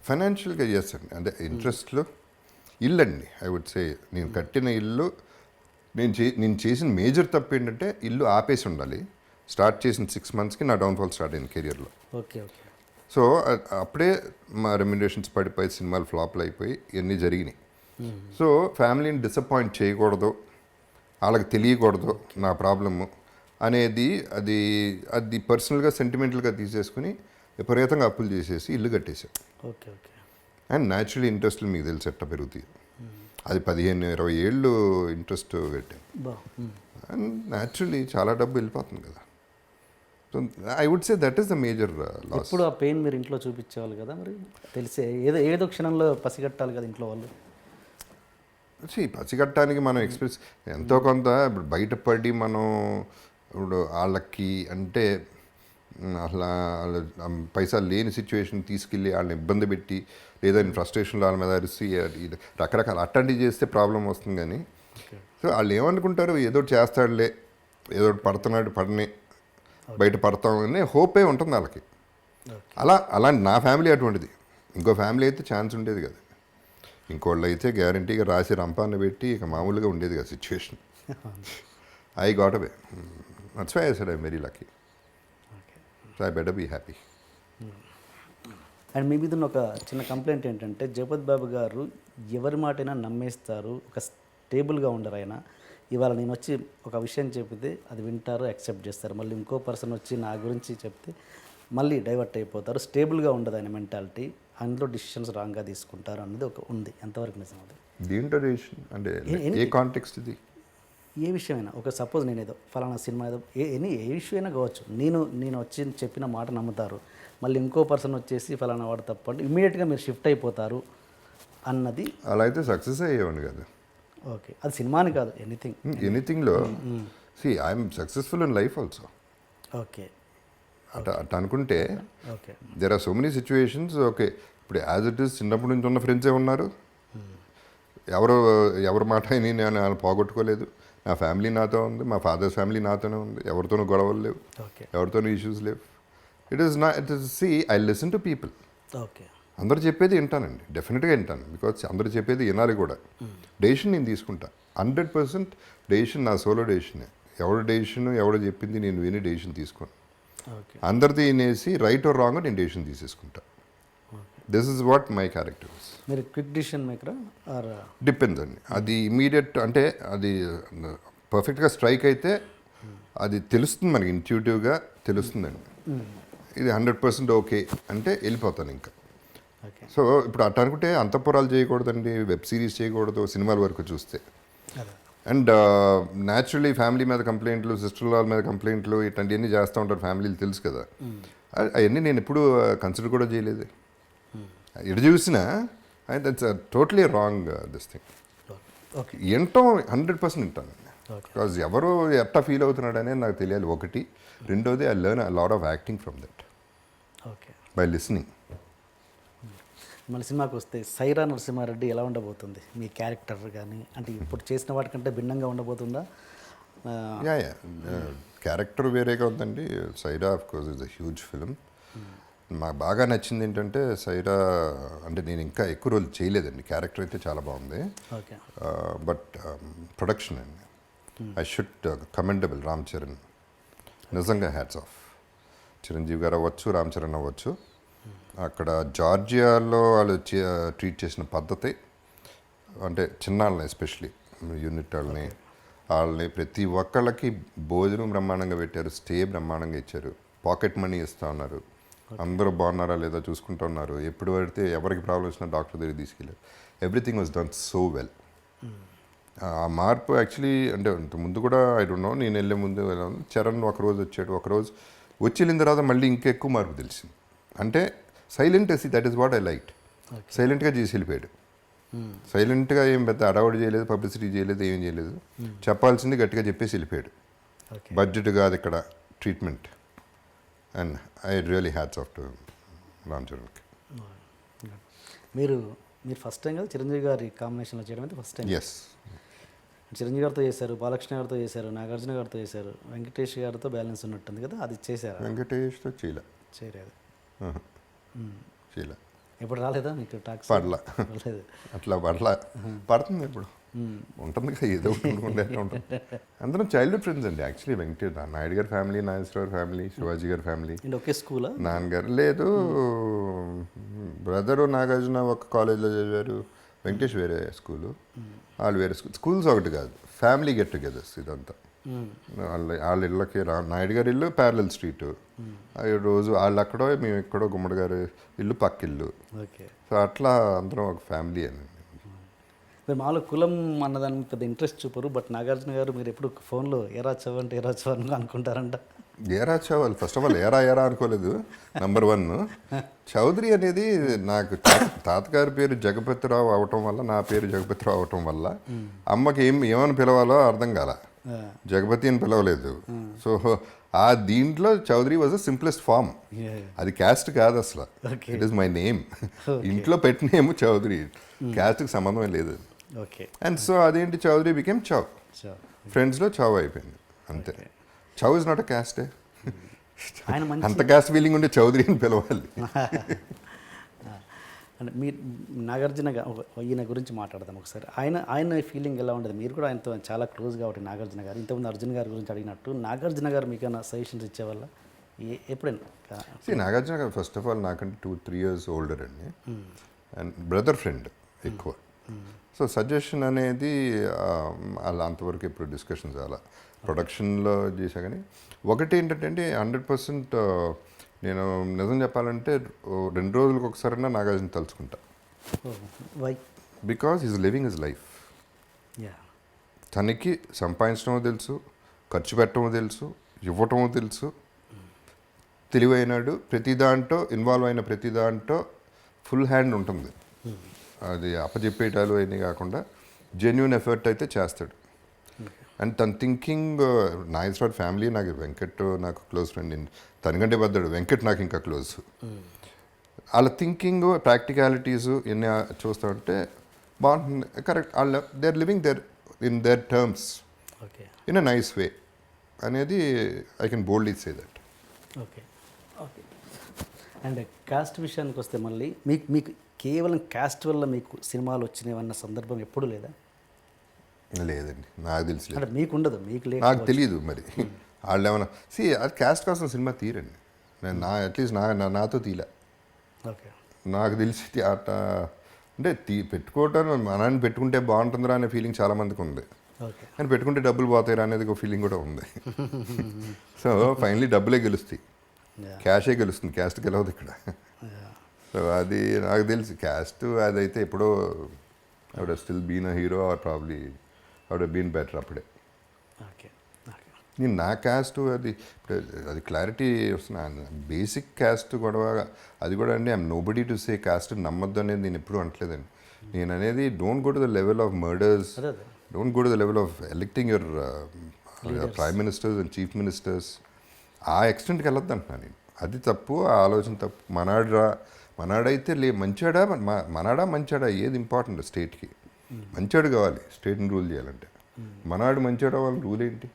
ఫైనాన్షియల్గా ఎస్ అండి, అంటే ఇంట్రెస్ట్లో ఇల్లు అండి. ఐ వుడ్ సే నేను కట్టిన ఇల్లు, నేను చేసిన మేజర్ తప్పు ఏంటంటే ఇల్లు ఆపేసి ఉండాలి. స్టార్ట్ చేసిన 6 monthsకి నా డౌన్ఫాల్ స్టార్ట్ అయింది కెరియర్లో. Okay okay. సో అప్పుడే మా రెమ్యునరేషన్స్ పడిపోయి, సినిమాలు ఫ్లాప్లు అయిపోయి ఇవన్నీ జరిగినాయి. సో ఫ్యామిలీని డిసప్పాయింట్ చేయకూడదు, వాళ్ళకి తెలియకూడదు నా ప్రాబ్లము అనేది, అది అది పర్సనల్గా సెంటిమెంటల్గా తీసేసుకుని విపరీతంగా అప్పులు చేసేసి ఇల్లు కట్టేశాను. Okay okay. అండ్ న్యాచురలీ ఇంట్రెస్ట్లు మీకు తెలిసి ఎట్ట పెరుగుతాయి. అది 15-20 ఏళ్ళు ఇంట్రెస్ట్ పెట్టాను. అండ్ న్యాచురలీ చాలా డబ్బు వెళ్ళిపోతుంది కదా. So I would say that is the major loss. ఇప్పుడు ఆ పెయిన్ మీరు ఇంట్లో చూపించేవాళ్ళు కదా, మరి తెలిసే ఏదో క్షణంలో పసిగట్టాలి కదా ఇంట్లో వాళ్ళు. పసిగట్టడానికి మనం ఎక్స్ప్రెస్ ఎంతో కొంత ఇప్పుడు బయటపడి మనం ఇప్పుడు వాళ్ళకి అంటే అసలు పైసలు లేని సిచ్యువేషన్ తీసుకెళ్ళి వాళ్ళని ఇబ్బంది పెట్టి, లేదా ఫ్రస్ట్రేషన్లో వాళ్ళ మీద అరిసి రకరకాల అట్లాంటివి చేస్తే ప్రాబ్లం వస్తుంది. కానీ సో వాళ్ళు ఏమనుకుంటారు, ఏదో చేస్తాడులే, ఏదో పడుతున్నాడు పడని, బయట పడతామని హోపే ఉంటుంది వాళ్ళకి. అలా నా ఫ్యామిలీ అటువంటిది. ఇంకో ఫ్యామిలీ అయితే ఛాన్స్ ఉండేది కదా. ఇంకోళ్ళు అయితే గ్యారంటీగా రాసి రంపాన్ని పెట్టి ఇక మామూలుగా ఉండేది కదా situation. I got away. That's why I said I very lucky. So I better be happy. And మీ మీద ఒక చిన్న కంప్లైంట్ ఏంటంటే, జగపతి బాబు గారు ఎవరి మాటైనా నమ్మేస్తారు, ఒక స్టేబుల్గా ఉండరు ఆయన. ఇవాళ నేను వచ్చి ఒక విషయం చెప్తే అది వింటారు, యాక్సెప్ట్ చేస్తారు. మళ్ళీ ఇంకో పర్సన్ వచ్చి నా గురించి చెప్తే మళ్ళీ డైవర్ట్ అయిపోతారు. స్టేబుల్గా ఉండదు ఆయన మెంటాలిటీ. అందులో డిసిషన్స్ రాంగ్గా తీసుకుంటారు అన్నది ఒక ఉంది. ఎంతవరకు నిజం అది? దీంట్లో డెసిషన్ అంటే ఏ కాంటెక్స్ట్ ఇది? ఏ విషయమైనా, ఒక సపోజ్ నేను ఏదో ఫలానా సినిమా ఏదో ఏ ఇష్యూ అయినా కావచ్చు, నేను వచ్చి చెప్పిన మాట నమ్ముతారు, మళ్ళీ ఇంకో పర్సన్ వచ్చేసి ఫలానా వాడు తప్పంటే ఇమీడియట్గా మీరు షిఫ్ట్ అయిపోతారు అన్నది. అలా అయితే సక్సెస్ అయ్యేవాడిని కదా. ఓకే, అది సినిమాని కాదు, ఎనీథింగ్లో I'm successful in life also. Okay, అట్లా అనుకుంటే okay, there are so many situations. Okay, ఇప్పుడు యాజ్ ఇట్ ఈస్ చిన్నప్పటి నుంచి ఉన్న ఫ్రెండ్సే ఉన్నారు. ఎవరి మాట అయినా నేను వాళ్ళు పోగొట్టుకోలేదు. నా ఫ్యామిలీ నాతో ఉంది, మా ఫాదర్స్ ఫ్యామిలీ నాతోనే ఉంది. ఎవరితోనూ గొడవలు లేవు, ఎవరితోనూ ఇష్యూస్ లేవు. It is I listen to people. Okay, అందరు చెప్పేది వింటానండి, డెఫినెట్గా వింటాను. బికాజ్ అందరు చెప్పేది వినాలి కూడా. డెసిషన్ నేను తీసుకుంటా 100%. డెసిషన్ నా సోలో డెసిషనే. ఎవడు చెప్పింది నేను విని డెసిషన్ తీసుకోను. అందరిది వినేసి రైట్ ఆర్ రాంగ్ నేను డెసిషన్ తీసేసుకుంటా. This is what my character. మీరు క్విక్ డిసిషన్ మేకరా ఆర్? డిపెండ్స్ అండి. అది ఇమీడియట్ అంటే అది పర్ఫెక్ట్గా స్ట్రైక్ అయితే అది తెలుస్తుంది మనకి, ఇంట్యూటివ్గా తెలుస్తుందండి. ఇది 100% ఓకే అంటే వెళ్ళిపోతాను ఇంకా. సో ఇప్పుడు అట్లా అనుకుంటే అంతఃపురాలు చేయకూడదండి, వెబ్ సిరీస్ చేయకూడదు, సినిమాల వరకు చూస్తే. అండ్ న్యాచురలీ ఫ్యామిలీ మీద కంప్లైంట్లు, సిస్టర్ వాళ్ళ మీద కంప్లైంట్లు, ఇట్లాంటివన్నీ చేస్తూ ఉంటారు ఫ్యామిలీలు, తెలుసు కదా. అవన్నీ నేను ఎప్పుడు కన్సిడర్ కూడా చేయలేదు. ఎటు చూసినా that's totally wrong this thing. వింటాం 100% వింటానండి. బికాజ్ ఎవరు ఎట్లా ఫీల్ అవుతున్నాడు అనేది నాకు తెలియాలి ఒకటి. రెండోది I learn a lot of acting from that by listening. మన సినిమాకి వస్తే సైరా నరసింహారెడ్డి ఎలా ఉండబోతుంది మీ క్యారెక్టర్ కానీ? అంటే ఇప్పుడు చేసిన వాటికంటే భిన్నంగా ఉండబోతుందా? క్యారెక్టర్ వేరేగా ఉందండి. Sye Raa of course is a huge film. మాకు బాగా నచ్చింది ఏంటంటే సైరా అంటే నేను ఇంకా ఎక్కువ రోజులు చేయలేదండి. క్యారెక్టర్ అయితే చాలా బాగుంది, బట్ ప్రొడక్షన్ అండి I should commendable. Ram Charan నిజంగా హ్యాట్స్ ఆఫ్. చిరంజీవి గారు అవ్వచ్చు, రామ్ చరణ్ అవ్వచ్చు. అక్కడ జార్జియాలో వాళ్ళు ట్రీట్ చేసిన పద్ధతి అంటే చిన్నాళ్ళని ఎస్పెషలీ యూనిట్ వాళ్ళని ప్రతి ఒక్కళ్ళకి భోజనం బ్రహ్మాండంగా పెట్టారు, స్టే బ్రహ్మాండంగా ఇచ్చారు, పాకెట్ మనీ ఇస్తూ ఉన్నారు, అందరూ బాగున్నారా లేదా చూసుకుంటూ ఉన్నారు. ఎప్పుడు పడితే ఎవరికి ప్రాబ్లం వచ్చినా డాక్టర్ దగ్గర తీసుకెళ్ళారు. Everything was done so well. ఆ మార్పు యాక్చువల్లీ అంటే ముందు కూడా ఐ డోంట్ నో, నేను వెళ్ళే ముందు చరణ్ ఒకరోజు వచ్చాడు, ఒకరోజు వచ్చి వెళ్ళిన తర్వాత మళ్ళీ ఇంకా ఎక్కువ మార్పు తెలిసింది. అంటే సైలెంట్ వేసి that is what I like. సైలెంట్గా చేసి వెళ్ళిపోయాడు. సైలెంట్గా ఏం పెద్ద అడవాడు చేయలేదు, పబ్లిసిటీ చేయలేదు, ఏం చేయలేదు. చెప్పాల్సింది గట్టిగా చెప్పేసి వెళ్ళిపోయాడు. బడ్జెట్ కాదు ఇక్కడ, treatment. And I really hats off to Ram చరణ్కి. మీరు ఫస్ట్ టైం కదా చిరంజీవి గారి కాంబినేషన్లో చేయడం అయితే ఫస్ట్ టైం? ఎస్. చిరంజీవి గారితో చేశారు, బాలకృష్ణ గారితో చేశారు, నాగార్జున గారితో చేశారు, వెంకటేష్ గారితో బ్యాలెన్స్ ఉన్నట్టుంది కదా, అది చేశారు? వెంకటేష్తో చేయలేదు. చేయలేదు. ఎప్పుడు రాలేదా మీకు టాక్స్? పడలా రాలేదు. అట్లా పడలా, పడుతుంది ఇప్పుడు ఉంటుంది కదా, ఏదో ఒకటి అనుకుంటే ఉంటుంది. అందరం చైల్డ్హుడ్ ఫ్రెండ్స్ అండి యాక్చువల్లీ. నాయుడు గారి ఫ్యామిలీ, నాగేశ్వరరావు ఫ్యామిలీ, శివాజీ గారి ఫ్యామిలీ. అండ్ ఒకే స్కూలా? నాన్నగారు లేదు, బ్రదరు నాగార్జున ఒక కాలేజ్లో చదివారు, వెంకటేష్ వేరే స్కూలు, వాళ్ళు వేరే స్కూల్స్ ఒకటి కాదు, ఫ్యామిలీ గెట్ టుగెదర్స్ ఇదంతా. వాళ్ళ ఇళ్ళకి నాయుడు గారి ఇల్లు ప్యారలల్ స్ట్రీట్, రోజు వాళ్ళు అక్కడో మేము ఇక్కడో, గుమ్మడి గారి ఇల్లు పక్క ఇల్లు. ఓకే. సో అట్లా అందరం ఒక ఫ్యామిలీ అని. మీరు మామూలు కులం అన్నదాని పెద్ద ఇంట్రెస్ట్ చూపరు, బట్ నాగార్జున గారు మీరు ఎప్పుడు ఫోన్లో ఏరా చవ్ అంటే ఏరా చవ్ అని అనుకుంటారంట. ఏరా చౌవాలి ఫస్ట్ ఆఫ్ ఆల్ ఏరా అనుకోలేదు. నంబర్ 1 చౌదరి అనేది నాకు తాతగారి పేరు జగపతిరావు అవటం వల్ల, నా పేరు జగపతిరావు అవటం వల్ల అమ్మకి ఏమని పిలవాలో అర్థం కాల, జగపతి అని పిలవలేదు. సో ఆ దీంట్లో Chowdary was the simplest form. అది క్యాస్ట్ కాదు అసలు, ఇట్ ఈస్ మై నేమ్. ఇంట్లో పెట్టిన నేమ్ చౌదరి, క్యాస్ట్కి సంబంధమే లేదు. ఓకే. అండ్ సో అదేంటి, చౌదరి బికేమ్ చౌ, ఫ్రెండ్స్లో చౌ అయిపోయింది అంతే. చౌ ఇస్ నాట్ అ క్యాస్టే. ఆయన మంచి అంత క్యాస్ట్ ఫీలింగ్ ఉంటే చౌదరి అని పిలవాలి. అంటే మీరు నాగార్జున ఈయన గురించి మాట్లాడదాం ఒకసారి. ఆయన ఫీలింగ్ ఎలా ఉండదు? మీరు కూడా ఆయనతో చాలా క్లోజ్ కాబట్టి నాగార్జున గారు, ఇంతకుముందు అర్జున్ గారి గురించి అడిగినట్టు నాగార్జున గారు మీకు ఏమైనా సజెషన్స్ ఇచ్చేవాళ్ళ ఎప్పుడైనా? నాగార్జున గారు ఫస్ట్ ఆఫ్ ఆల్ నాకంటే 2-3 years ఓల్డర్ అండి, అండ్ బ్రదర్ ఫ్రెండ్ ఎక్కువ. సో సజెషన్ అనేది అలా అంతవరకు ఎప్పుడు డిస్కషన్స్ అలా ప్రొడక్షన్లో చేశా. కానీ ఒకటి ఏంటంటే 100% నేను నిజం చెప్పాలంటే 2 రోజులకు ఒకసారైనా నాగార్జున తలుచుకుంటా. Why? Because is living his life. తనకి సంపాదించడమో తెలుసు, ఖర్చు పెట్టడమో తెలుసు, ఇవ్వటమో తెలుసు, తెలివైనాడు, ప్రతి దాంట్లో ఇన్వాల్వ్ అయిన ప్రతి దాంట్లో ఫుల్ హ్యాండ్ ఉంటుంది. అది అప్పచెప్పేటాలు అయినాయి కాకుండా జెన్యున్ ఎఫర్ట్ అయితే చేస్తాడు. అండ్ తన థింకింగ్, నాగేశ్వర ఫ్యామిలీ, నాకు వెంకట్ నాకు క్లోజ్ ఫ్రెండ్, తనకంటే పెద్దడు వెంకట్ నాకు ఇంకా క్లోజ్. వాళ్ళ థింకింగ్, ప్రాక్టికాలిటీస్ ఎన్ని చూస్తూ ఉంటే బాగుంటుంది. కరెక్ట్, వాళ్ళ they are living there in their terms in a nice way అనేది I can boldly say that. Okay. Okay. And cast విషయానికి వస్తే మళ్ళీ మీకు కేవలం కాస్ట్ వల్ల మీకు సినిమాలు వచ్చినాయన్న సందర్భం ఎప్పుడు లేదా? లేదండి, నాకు తెలిసి అంటే మీకు ఉండదు, మీకు లేదు, నాకు తెలియదు మరి. వాళ్ళు ఏమన్నా అది క్యాస్ట్ కోసం సినిమా తీరండి. నేను అట్లీస్ట్ నాతో తీలే. ఓకే. నాకు తెలిసి అట్ట అంటే పెట్టుకోవటం, మనల్ని పెట్టుకుంటే బాగుంటుందిరా అనే ఫీలింగ్ చాలామందికి ఉంది. ఓకే. కానీ పెట్టుకుంటే డబ్బులు పోతాయిరా అనేది ఒక ఫీలింగ్ కూడా ఉంది. సో ఫైనలీ డబ్బులే గెలుస్తాయి, క్యాషే గెలుస్తుంది, క్యాస్ట్ గెలవదు ఇక్కడ. సో అది నాకు తెలిసి క్యాస్ట్ అదైతే ఎప్పుడో I would still been a hero or probably I would been better అప్పుడే. ఓకే. నేను నా క్యాస్ట్ అది క్లారిటీ వస్తున్నా. బేసిక్ క్యాస్ట్ గొడవ అది కూడా అండి, I'm nobody to say caste నమ్మద్దు అనేది నేను ఎప్పుడూ అనట్లేదండి. నేను అనేది don't go to the level of murders, don't go to the level of electing your prime ministers and chief ministers. ఆ ఎక్స్టెంట్కి వెళ్ళొద్దు అంటున్నాను నేను. అది తప్పు, ఆ ఆలోచన తప్పు. మనాడైతే మంచాడా, మంచాడా ఏది ఇంపార్టెంట్ స్టేట్కి? మంచాడు కావాలి స్టేట్ని రూల్ చేయాలంటే. మనాడు మంచాడా వాళ్ళ రూల్ ఏంటి?